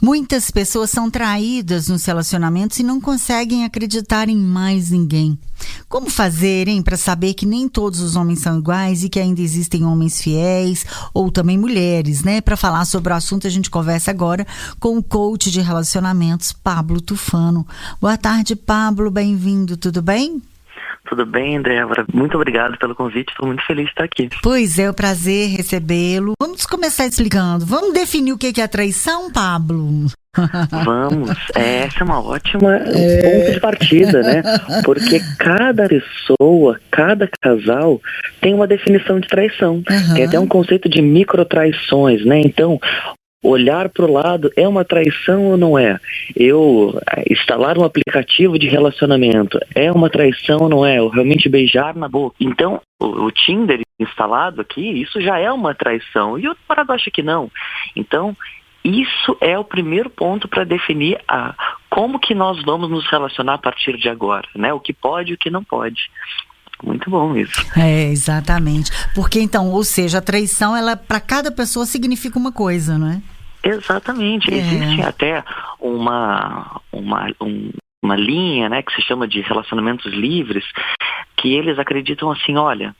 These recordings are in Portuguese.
Muitas pessoas são traídas nos relacionamentos e não conseguem acreditar em mais ninguém. Como fazer, hein, para saber que nem todos os homens são iguais e que ainda existem homens fiéis ou também mulheres, né? Para falar sobre o assunto, a gente conversa agora com o coach de relacionamentos, Pablo Tufano. Boa tarde, Pablo, bem-vindo, tudo bem? Tudo bem, Débora? Muito obrigado pelo convite, estou muito feliz de estar aqui. Pois é, o prazer recebê-lo. Vamos começar explicando. Vamos definir o que é traição, Pablo? Vamos, essa é uma ótima ponto de partida, né? Porque cada pessoa, cada casal tem uma definição de traição. Tem até um conceito de microtraições, né? Então, olhar para o lado é uma traição ou não é? Eu instalar um aplicativo de relacionamento é uma traição ou não é? Eu realmente beijar na boca. Então, o Tinder instalado aqui, isso já é uma traição. E o parado acha que não. Então, isso é o primeiro ponto para definir como que nós vamos nos relacionar a partir de agora, né? O que pode e o que não pode. Muito bom isso. Exatamente. Porque então, ou seja, a traição, ela para cada pessoa significa uma coisa, não é? Exatamente. Existe até uma linha, né, que se chama de relacionamentos livres, que eles acreditam assim, olha,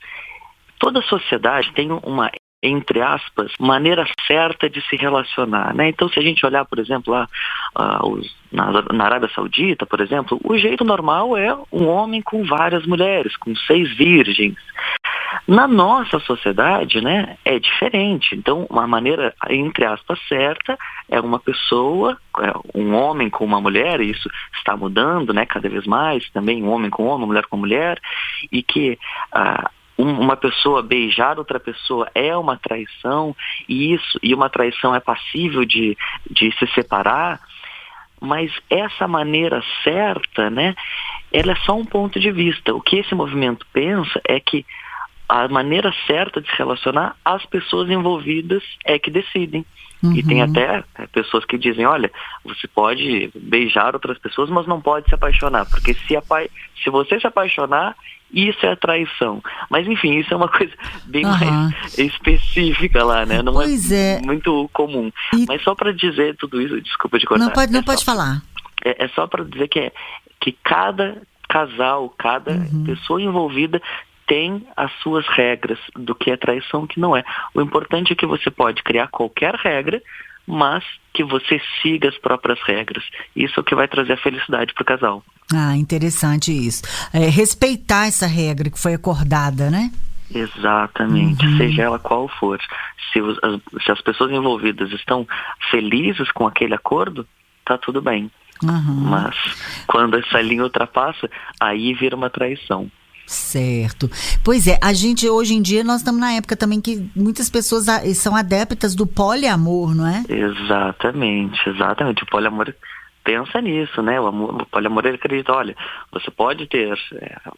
toda sociedade tem uma, entre aspas, maneira certa de se relacionar, né? Então, se a gente olhar, por exemplo, lá na Arábia Saudita, por exemplo, o jeito normal é um homem com várias mulheres, com 6 virgens. Na nossa sociedade, né, é diferente. Então, uma maneira, entre aspas, certa é uma pessoa, um homem com uma mulher, e isso está mudando, né, cada vez mais, também um homem com homem, uma mulher com mulher, e que uma pessoa beijar outra pessoa é uma traição, e uma traição é passível de se separar, mas essa maneira certa, né, ela é só um ponto de vista. O que esse movimento pensa é que a maneira certa de se relacionar, as pessoas envolvidas é que decidem. E tem até pessoas que dizem, olha, você pode beijar outras pessoas, mas não pode se apaixonar, porque se você se apaixonar, isso é traição. Mas enfim, isso é uma coisa bem mais específica lá, né? Não é muito comum. Mas só para dizer tudo isso, desculpa de cortar. Não pode falar. É só para dizer que cada casal, cada pessoa envolvida tem as suas regras do que é traição e o que não é. O importante é que você pode criar qualquer regra, mas que você siga as próprias regras. Isso é o que vai trazer a felicidade para o casal. Interessante isso. Respeitar essa regra que foi acordada, né? Exatamente, seja ela qual for. Se as pessoas envolvidas estão felizes com aquele acordo, tá tudo bem. Mas quando essa linha ultrapassa, aí vira uma traição. Certo. Pois é, a gente hoje em dia, nós estamos na época também que muitas pessoas são adeptas do poliamor, não é? Exatamente. O poliamor pensa nisso, né? O poliamor, ele acredita, olha, você pode ter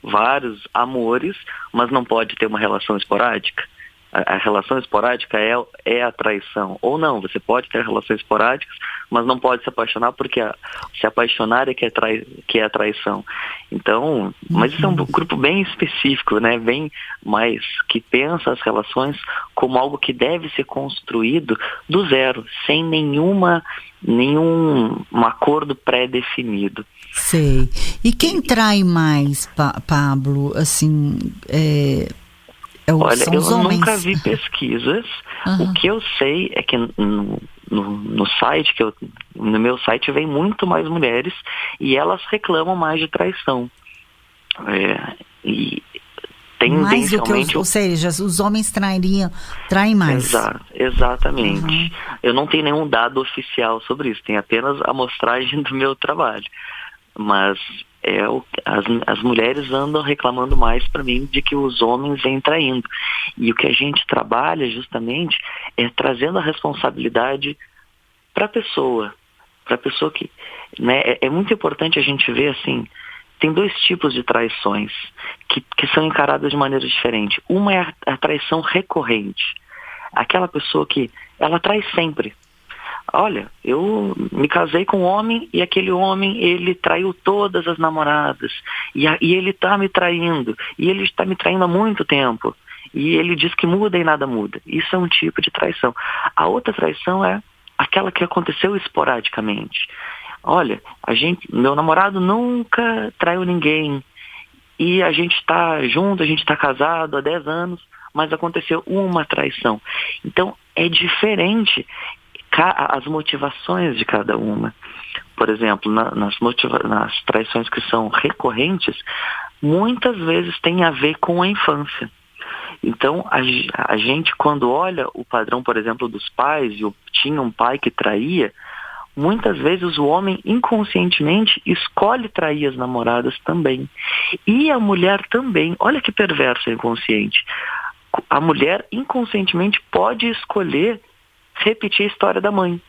vários amores, mas não pode ter uma relação esporádica. A relação esporádica é a traição. Ou não, você pode ter relações esporádicas, mas não pode se apaixonar, porque se apaixonar é que é a traição. Então, mas isso é um grupo bem específico, né? Bem mais que pensa as relações como algo que deve ser construído do zero, sem nenhum acordo pré-definido. Sei. E quem trai mais, Pablo, assim, olha, eu nunca vi pesquisas. O que eu sei é que no site, no meu site vem muito mais mulheres e elas reclamam mais de traição. E tendencialmente... Ou seja, os homens traem mais. Exatamente. Eu não tenho nenhum dado oficial sobre isso, tem apenas a amostragem do meu trabalho. Mas as mulheres andam reclamando mais para mim de que os homens vêm traindo. E o que a gente trabalha justamente é trazendo a responsabilidade para a pessoa que, né, é muito importante a gente ver assim, tem 2 tipos de traições que são encaradas de maneira diferente. Uma é a traição recorrente, aquela pessoa que ela trai sempre. Olha, eu me casei com um homem e aquele homem, ele traiu todas as namoradas. E ele está me traindo. E ele está me traindo há muito tempo. E ele diz que muda e nada muda. Isso é um tipo de traição. A outra traição é aquela que aconteceu esporadicamente. Olha, meu namorado nunca traiu ninguém, e a gente está junto, a gente está casado há 10 anos, mas aconteceu uma traição. Então, é diferente as motivações de cada uma. Por exemplo, nas traições que são recorrentes, muitas vezes tem a ver com a infância. Então, a gente, quando olha o padrão, por exemplo, dos pais, e tinha um pai que traía, muitas vezes o homem inconscientemente escolhe trair as namoradas também. E a mulher também. Olha que perverso o inconsciente. A mulher inconscientemente pode escolher repetir a história da mãe.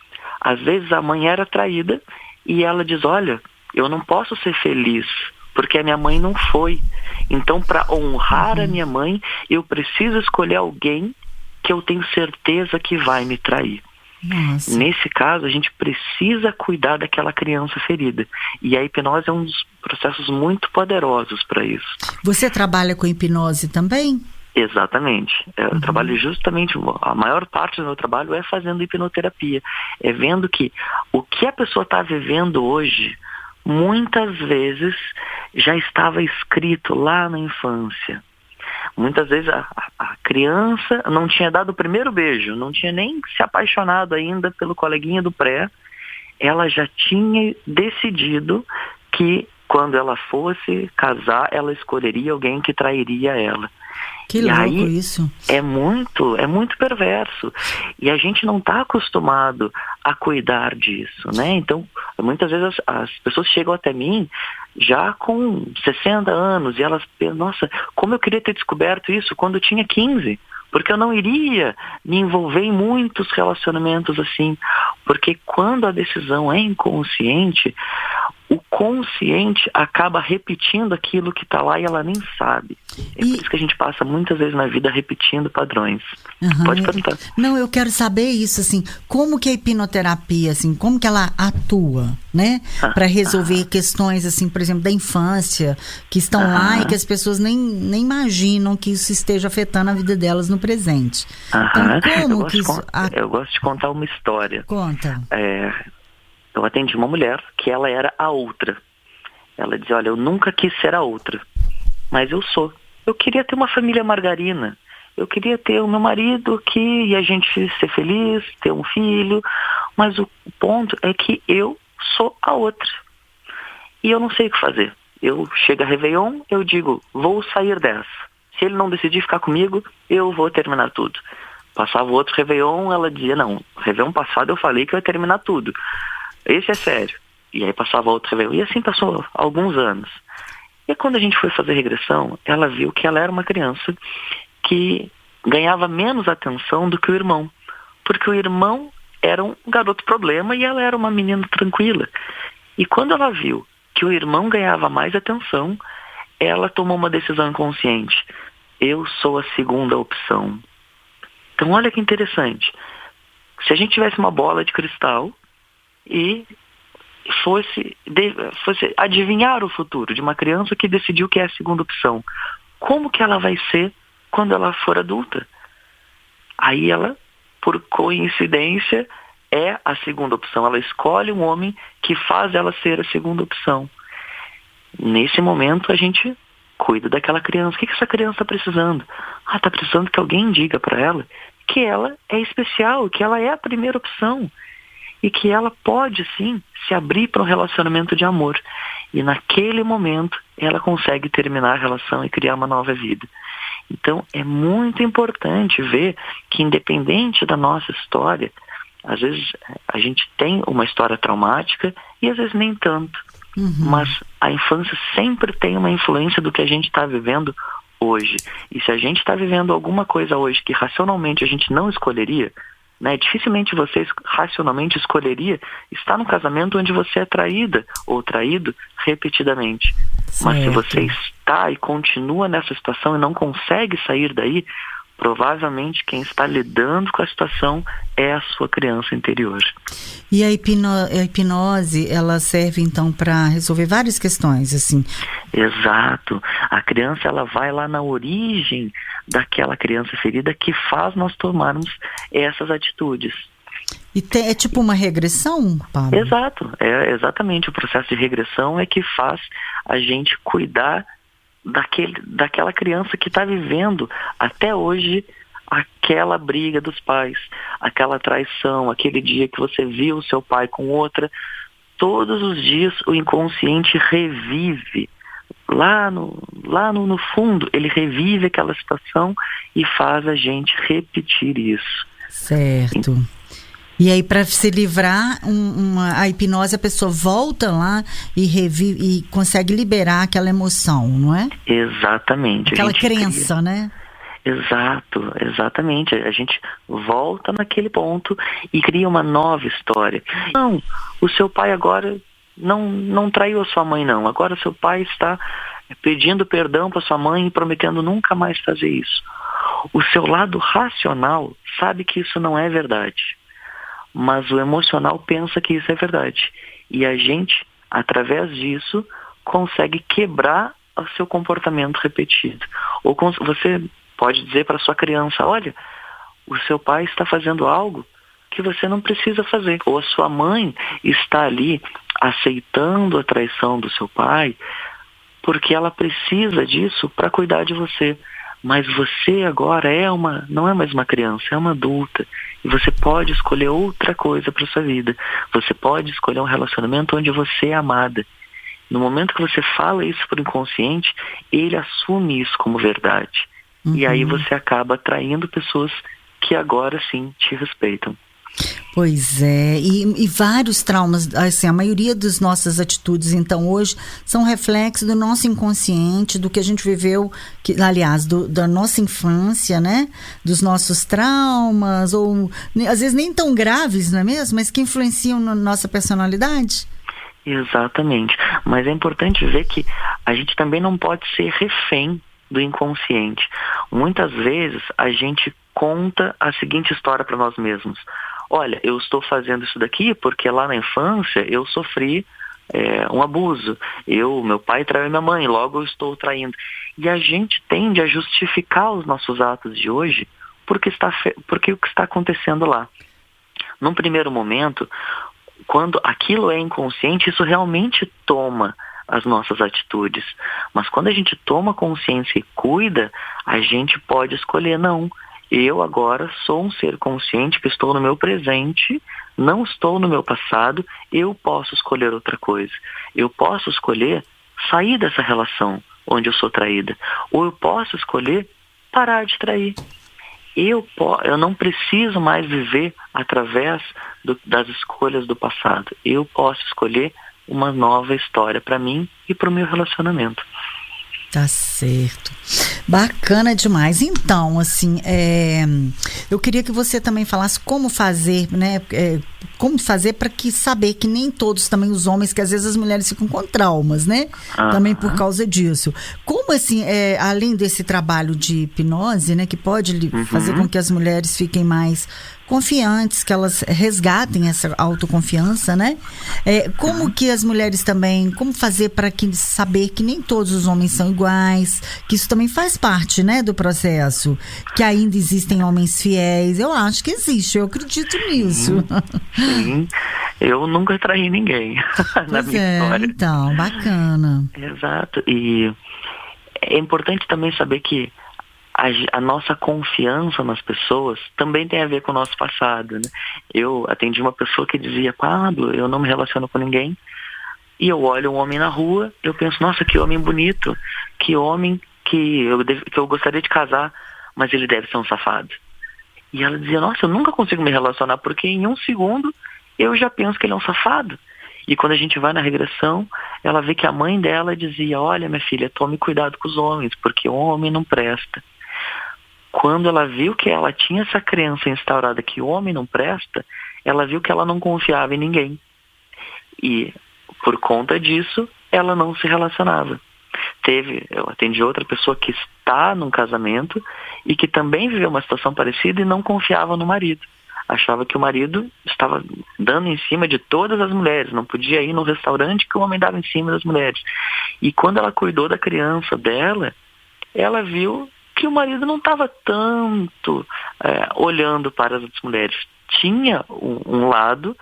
Às vezes a mãe era traída e ela diz, olha, eu não posso ser feliz porque a minha mãe não foi. Então, para honrar a minha mãe, eu preciso escolher alguém que eu tenho certeza que vai me trair. Nossa. Nesse caso, a gente precisa cuidar daquela criança ferida. E a hipnose é um dos processos muito poderosos para isso. Você trabalha com hipnose também? Exatamente. Eu trabalho justamente, a maior parte do meu trabalho é fazendo hipnoterapia. É vendo que o que a pessoa está vivendo hoje, muitas vezes já estava escrito lá na infância. Muitas vezes a criança não tinha dado o primeiro beijo, não tinha nem se apaixonado ainda pelo coleguinha do pré. Ela já tinha decidido que quando ela fosse casar, ela escolheria alguém que trairia ela. Que louco aí, isso. É muito perverso. E a gente não está acostumado a cuidar disso, né? Então, muitas vezes as pessoas chegam até mim já com 60 anos e elas pensam, nossa, como eu queria ter descoberto isso quando eu tinha 15. Porque eu não iria me envolver em muitos relacionamentos assim. Porque quando a decisão é inconsciente, o consciente acaba repetindo aquilo que está lá e ela nem sabe. É por isso que a gente passa muitas vezes na vida repetindo padrões. Pode perguntar. Não, eu quero saber isso, assim, como que a hipnoterapia, assim, como que ela atua, né? Para resolver questões, assim, por exemplo, da infância, que estão lá e que as pessoas nem imaginam que isso esteja afetando a vida delas no presente. Então, como que isso... Eu gosto de contar uma história. Conta. Eu atendi uma mulher que ela era a outra. Ela dizia, olha, eu nunca quis ser a outra, mas eu sou. Eu queria ter uma família margarina. Eu queria ter o meu marido e a gente ser feliz, ter um filho. Mas o ponto é que eu sou a outra. E eu não sei o que fazer. Eu chego a Réveillon, eu digo, vou sair dessa. Se ele não decidir ficar comigo, eu vou terminar tudo. Passava o outro Réveillon, ela dizia, não, Réveillon passado eu falei que eu ia terminar tudo. Esse é sério. E aí passava outro Réveillon. E assim passou alguns anos. E quando a gente foi fazer regressão, ela viu que ela era uma criança que ganhava menos atenção do que o irmão. Porque o irmão era um garoto problema e ela era uma menina tranquila. E quando ela viu que o irmão ganhava mais atenção, ela tomou uma decisão inconsciente. Eu sou a segunda opção. Então olha que interessante. Se a gente tivesse uma bola de cristal e fosse adivinhar o futuro de uma criança que decidiu que é a segunda opção, como que ela vai ser quando ela for adulta? Aí ela, por coincidência, é a segunda opção. Ela escolhe um homem que faz ela ser a segunda opção. Nesse momento a gente cuida daquela criança. O que essa criança está precisando? Está precisando que alguém diga para ela que ela é especial, que ela é a primeira opção. E que ela pode, sim, se abrir para um relacionamento de amor. E naquele momento, ela consegue terminar a relação e criar uma nova vida. Então, é muito importante ver que, independente da nossa história, às vezes a gente tem uma história traumática e às vezes nem tanto. Mas a infância sempre tem uma influência do que a gente está vivendo hoje. E se a gente está vivendo alguma coisa hoje que racionalmente a gente não escolheria, né? Dificilmente você racionalmente escolheria estar num casamento onde você é traída ou traído repetidamente. Certo. Mas se você está e continua nessa situação e não consegue sair daí, provavelmente quem está lidando com a situação é a sua criança interior. E a hipnose, ela serve então para resolver várias questões, assim? Exato. A criança, ela vai lá na origem daquela criança ferida que faz nós tomarmos essas atitudes. E é tipo uma regressão, Pablo? Exato, exatamente. O processo de regressão é que faz a gente cuidar daquela criança que está vivendo até hoje aquela briga dos pais, aquela traição, aquele dia que você viu o seu pai com outra. Todos os dias o inconsciente revive. Lá no fundo, ele revive aquela situação e faz a gente repetir isso. Certo. E aí, para se livrar, a hipnose, a pessoa volta lá e revive e consegue liberar aquela emoção, não é? Exatamente. Aquela crença, né? Exato, exatamente. A gente volta naquele ponto e cria uma nova história. Não, o seu pai agora não traiu a sua mãe, não. Agora o seu pai está pedindo perdão para sua mãe e prometendo nunca mais fazer isso. O seu lado racional sabe que isso não é verdade, mas o emocional pensa que isso é verdade. E a gente, através disso, consegue quebrar o seu comportamento repetido. Ou você pode dizer para sua criança, olha, o seu pai está fazendo algo que você não precisa fazer. Ou a sua mãe está ali aceitando a traição do seu pai porque ela precisa disso para cuidar de você. Mas você agora não é mais uma criança, é uma adulta. E você pode escolher outra coisa para sua vida. Você pode escolher um relacionamento onde você é amada. No momento que você fala isso para o inconsciente, ele assume isso como verdade. Uhum. E aí você acaba atraindo pessoas que agora sim te respeitam. Pois é, e vários traumas, assim, a maioria das nossas atitudes, então, hoje, são reflexo do nosso inconsciente, do que a gente viveu, aliás, da nossa infância, né? Dos nossos traumas, ou às vezes nem tão graves, não é mesmo? Mas que influenciam na nossa personalidade. Exatamente, mas é importante ver que a gente também não pode ser refém do inconsciente. Muitas vezes a gente conta a seguinte história para nós mesmos. Olha, eu estou fazendo isso daqui porque lá na infância eu sofri um abuso. Meu pai traiu minha mãe, logo eu estou traindo. E a gente tende a justificar os nossos atos de hoje porque o que está acontecendo lá. Num primeiro momento, quando aquilo é inconsciente, isso realmente toma as nossas atitudes. Mas quando a gente toma consciência e cuida, a gente pode escolher não. Eu agora sou um ser consciente que estou no meu presente, não estou no meu passado, eu posso escolher outra coisa. Eu posso escolher sair dessa relação onde eu sou traída. Ou eu posso escolher parar de trair. Eu não preciso mais viver através das escolhas do passado. Eu posso escolher uma nova história para mim e para o meu relacionamento. Tá certo. Bacana demais. Então, assim, eu queria que você também falasse como fazer, né? Como fazer para saber que nem todos, também os homens, que às vezes as mulheres ficam com traumas, né? Também por causa disso. Como, assim, além desse trabalho de hipnose, né? Que pode fazer com que as mulheres fiquem mais confiantes, que elas resgatem essa autoconfiança, né? Como que as mulheres também, como fazer para saber que nem todos os homens são iguais, que isso também faz parte, né, do processo, que ainda existem homens fiéis. Eu acho que existe, eu acredito nisso. Sim. Eu nunca traí ninguém na minha história. Então, bacana. Exato. E é importante também saber que a nossa confiança nas pessoas também tem a ver com o nosso passado, né? Eu atendi uma pessoa que dizia, Pablo, eu não me relaciono com ninguém. E eu olho um homem na rua, eu penso, nossa, que homem bonito, que homem que eu gostaria de casar, mas ele deve ser um safado. E ela dizia, nossa, eu nunca consigo me relacionar, porque em um segundo eu já penso que ele é um safado. E quando a gente vai na regressão, ela vê que a mãe dela dizia, olha, minha filha, tome cuidado com os homens, porque o homem não presta. Quando ela viu que ela tinha essa crença instaurada que o homem não presta, ela viu que ela não confiava em ninguém. E, por conta disso, ela não se relacionava. Eu atendi outra pessoa que está num casamento e que também viveu uma situação parecida e não confiava no marido. Achava que o marido estava dando em cima de todas as mulheres, não podia ir no restaurante que o homem dava em cima das mulheres. E quando ela cuidou da criança dela, ela viu que o marido não estava tanto olhando para as outras mulheres. tinha um lado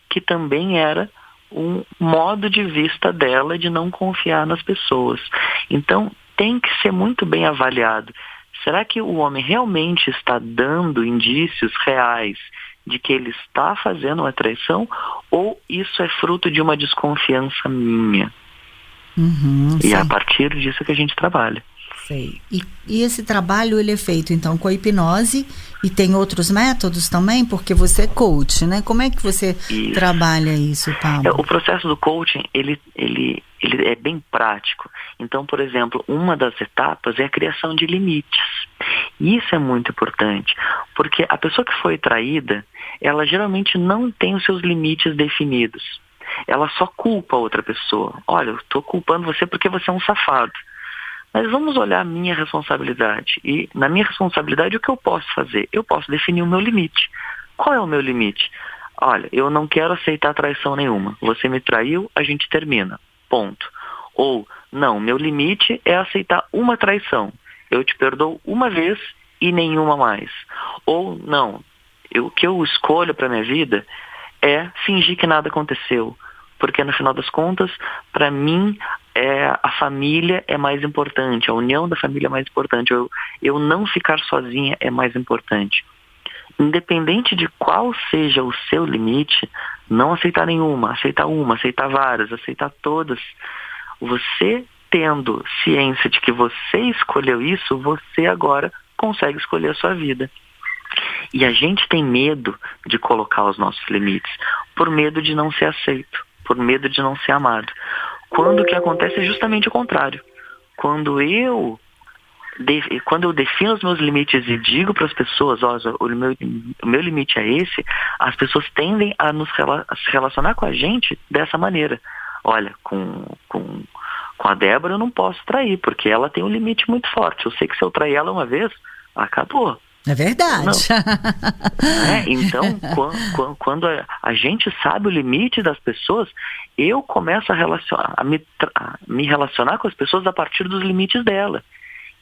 que também era um modo de vista dela de não confiar nas pessoas. Então, tem que ser muito bem avaliado. Será que o homem realmente está dando indícios reais de que ele está fazendo uma traição, ou isso é fruto de uma desconfiança minha? E a partir disso que a gente trabalha. Sei. E esse trabalho, ele é feito, então, com a hipnose, e tem outros métodos também? Porque você é coach, né? Como é que você trabalha isso, Pablo? O processo do coaching, ele é bem prático. Então, por exemplo, uma das etapas é a criação de limites. E isso é muito importante, porque a pessoa que foi traída, ela geralmente não tem os seus limites definidos. Ela só culpa a outra pessoa. Olha, eu estou culpando você porque você é um safado. Mas vamos olhar a minha responsabilidade. E na minha responsabilidade, o que eu posso fazer? Eu posso definir o meu limite. Qual é o meu limite? Olha, eu não quero aceitar traição nenhuma. Você me traiu, a gente termina. Ponto. Ou, não, meu limite é aceitar uma traição. Eu te perdoo uma vez e nenhuma mais. Ou, não, o que eu escolho para minha vida é fingir que nada aconteceu. Porque, no final das contas, para mim, a família é mais importante, a união da família é mais importante, eu não ficar sozinha é mais importante. Independente de qual seja o seu limite, não aceitar nenhuma, aceitar várias, aceitar todas. Você tendo ciência de que você escolheu isso, você agora consegue escolher a sua vida. E a gente tem medo de colocar os nossos limites, por medo de não ser aceito, por medo de não ser amado. Quando o que acontece é justamente o contrário. Quando eu defino os meus limites e digo para as pessoas, o meu limite é esse, as pessoas tendem a se relacionar com a gente dessa maneira. Olha, com a Débora eu não posso trair, porque ela tem um limite muito forte. Eu sei que se eu trair ela uma vez, acabou. É verdade. Então, quando a gente sabe o limite das pessoas, eu começo a me relacionar com as pessoas a partir dos limites dela.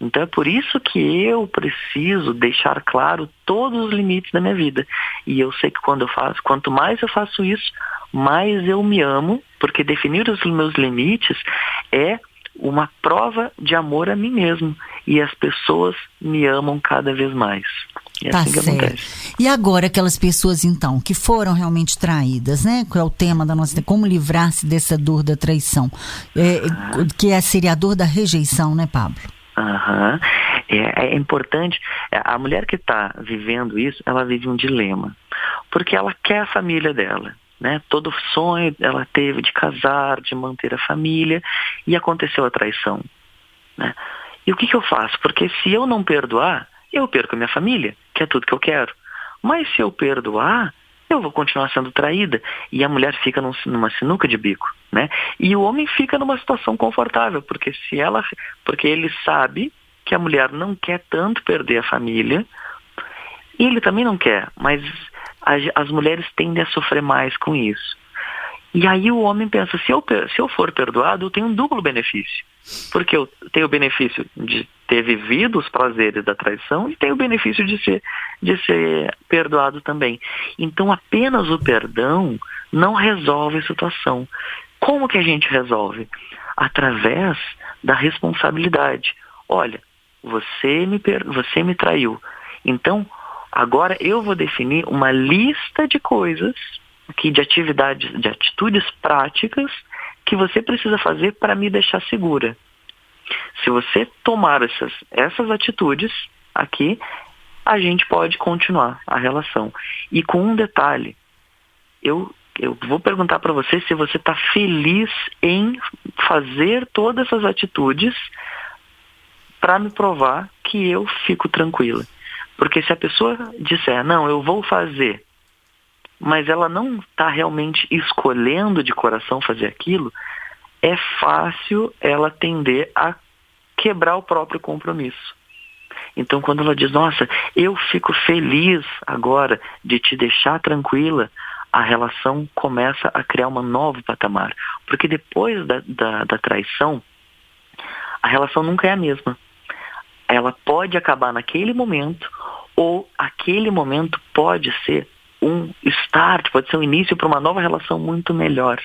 Então é por isso que eu preciso deixar claro todos os limites da minha vida. E eu sei que quanto mais eu faço isso, mais eu me amo, porque definir os meus limites é uma prova de amor a mim mesmo. E as pessoas me amam cada vez mais. É assim que acontece. E agora aquelas pessoas, então, que foram realmente traídas, né? Que é o tema da nossa... Como livrar-se dessa dor da traição. Que seria a dor da rejeição, né, Pablo? É importante. A mulher que está vivendo isso, ela vive um dilema. Porque ela quer a família dela. Né? Todo sonho ela teve de casar, de manter a família, e aconteceu a traição. Né? E o que eu faço? Porque se eu não perdoar, eu perco a minha família, que é tudo que eu quero. Mas se eu perdoar, eu vou continuar sendo traída. E a mulher fica numa sinuca de bico. Né? E o homem fica numa situação confortável, porque ele sabe que a mulher não quer tanto perder a família, e ele também não quer, mas as mulheres tendem a sofrer mais com isso. E aí o homem pensa, se eu for perdoado, eu tenho um duplo benefício. Porque eu tenho o benefício de ter vivido os prazeres da traição e tenho o benefício de ser perdoado também. Então apenas o perdão não resolve a situação. Como que a gente resolve? Através da responsabilidade. Olha, você me traiu. Então, agora eu vou definir uma lista de coisas, de atividades, de atitudes práticas que você precisa fazer para me deixar segura. Se você tomar essas atitudes aqui, a gente pode continuar a relação. E com um detalhe, eu vou perguntar para você se você está feliz em fazer todas essas atitudes para me provar que eu fico tranquila. Porque se a pessoa disser, não, eu vou fazer, mas ela não está realmente escolhendo de coração fazer aquilo, é fácil ela tender a quebrar o próprio compromisso. Então, quando ela diz, nossa, eu fico feliz agora de te deixar tranquila, a relação começa a criar um novo patamar. Porque depois da traição, a relação nunca é a mesma. Ela pode acabar naquele momento, ou aquele momento pode ser um start, pode ser um início para uma nova relação muito melhor.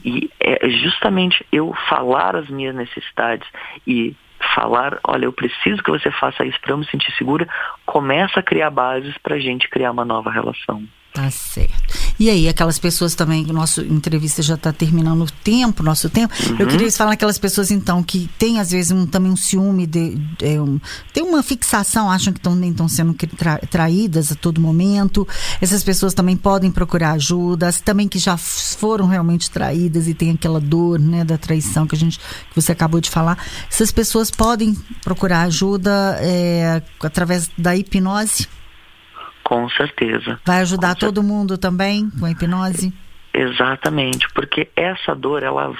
E é justamente eu falar as minhas necessidades e falar, olha, eu preciso que você faça isso para eu me sentir segura, começa a criar bases para a gente criar uma nova relação. Tá certo. E aí, aquelas pessoas também, nossa entrevista já está terminando nosso tempo. Eu queria falar aquelas pessoas, então, que tem às vezes também um ciúme, tem uma fixação, acham que estão sendo traídas a todo momento. Essas pessoas também podem procurar ajuda, também que já foram realmente traídas e tem aquela dor, né, da traição que você acabou de falar. Essas pessoas podem procurar ajuda através da hipnose? Com certeza. Vai ajudar todo mundo também com a hipnose? Exatamente, porque essa dor, ela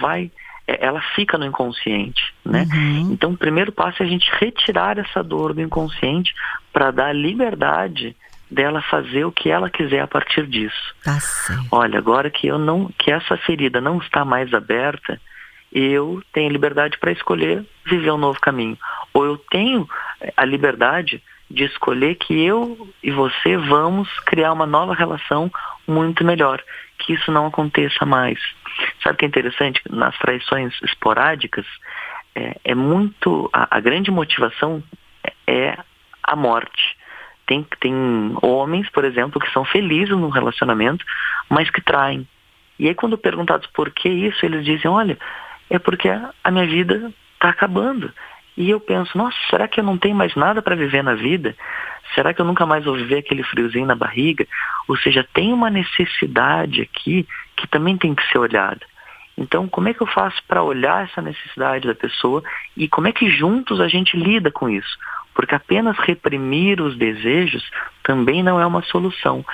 fica no inconsciente, né? Então, o primeiro passo é a gente retirar essa dor do inconsciente para dar liberdade dela fazer o que ela quiser a partir disso. Tá certo. Olha, agora que essa ferida não está mais aberta, eu tenho liberdade para escolher viver um novo caminho. Ou eu tenho a liberdade de escolher que eu e você vamos criar uma nova relação muito melhor, que isso não aconteça mais. Sabe o que é interessante? Nas traições esporádicas, a grande motivação é a morte. Tem homens, por exemplo, que são felizes no relacionamento, mas que traem. E aí, quando perguntados por que isso, eles dizem, olha, é porque a minha vida está acabando. E eu penso, nossa, será que eu não tenho mais nada para viver na vida? Será que eu nunca mais vou viver aquele friozinho na barriga? Ou seja, tem uma necessidade aqui que também tem que ser olhada. Então, como é que eu faço para olhar essa necessidade da pessoa e como é que juntos a gente lida com isso? Porque apenas reprimir os desejos também não é uma solução.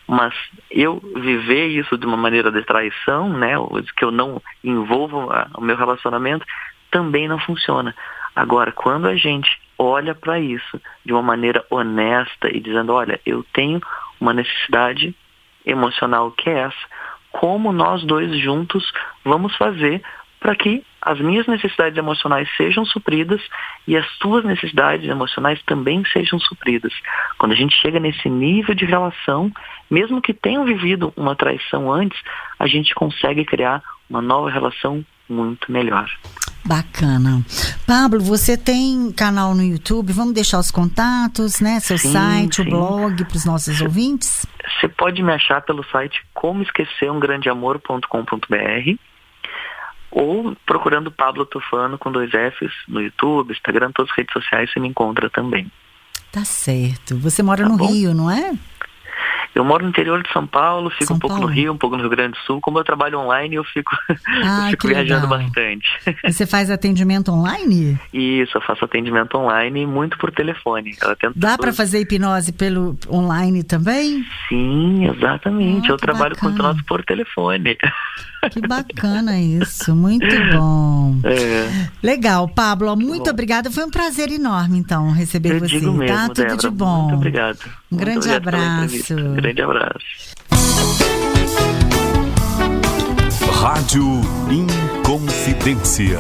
Mas eu viver isso de uma maneira de traição, né, que eu não envolvo o meu relacionamento, também não funciona. Agora, quando a gente olha para isso de uma maneira honesta e dizendo, olha, eu tenho uma necessidade emocional que é essa, como nós dois juntos vamos fazer para que as minhas necessidades emocionais sejam supridas e as tuas necessidades emocionais também sejam supridas. Quando a gente chega nesse nível de relação, mesmo que tenham vivido uma traição antes, a gente consegue criar uma nova relação muito melhor. Bacana. Pablo, você tem canal no YouTube? Vamos deixar os contatos, né? Seu site, o blog para os nossos ouvintes? Você pode me achar pelo site comoesquecerumgrandeamor.com.br ou procurando Pablo Tufano com 2 Fs no YouTube, Instagram, todas as redes sociais você me encontra também. Tá certo. Você mora no Rio, não é? Eu moro no interior de São Paulo, fico um pouco no Rio, um pouco no Rio Grande do Sul. Como eu trabalho online, eu fico viajando bastante. Você faz atendimento online? Isso, eu faço atendimento online e muito por telefone. Dá para fazer hipnose pelo online também? Sim, exatamente. Eu trabalho com hipnose por telefone. Que bacana isso, muito bom. Legal, Pablo, muito obrigada. Foi um prazer enorme, então, receber você. Digo mesmo, tá? Tudo Débora, de bom. Muito obrigado. Um grande abraço. Um grande abraço. Rádio Inconfidência.